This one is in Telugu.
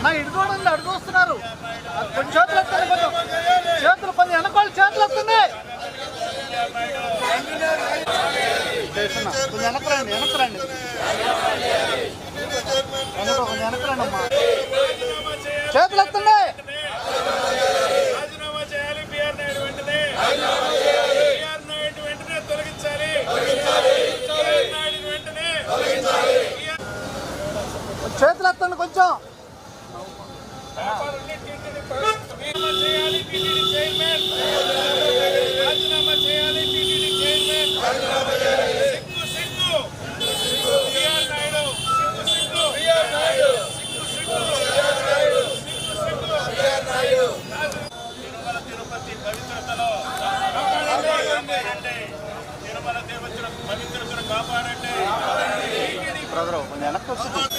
నా ఇటు చూడండి, అడుగు వస్తున్నారు. కొంచెం చేతులు ఎత్తండి, కొంచెం వెనకాల చేతులు ఎత్తండి. కొంచెం వెనకరండి, వెనకరండి, కొంచెం వెనకరండి అమ్మా. చేతులు ఎత్తండి. చేతులు ఎత్తండి కొంచెం. పవిత్రతను కాపాడండి. బ్రదర్ కొంచెం వెనక్కి వస్తుంది.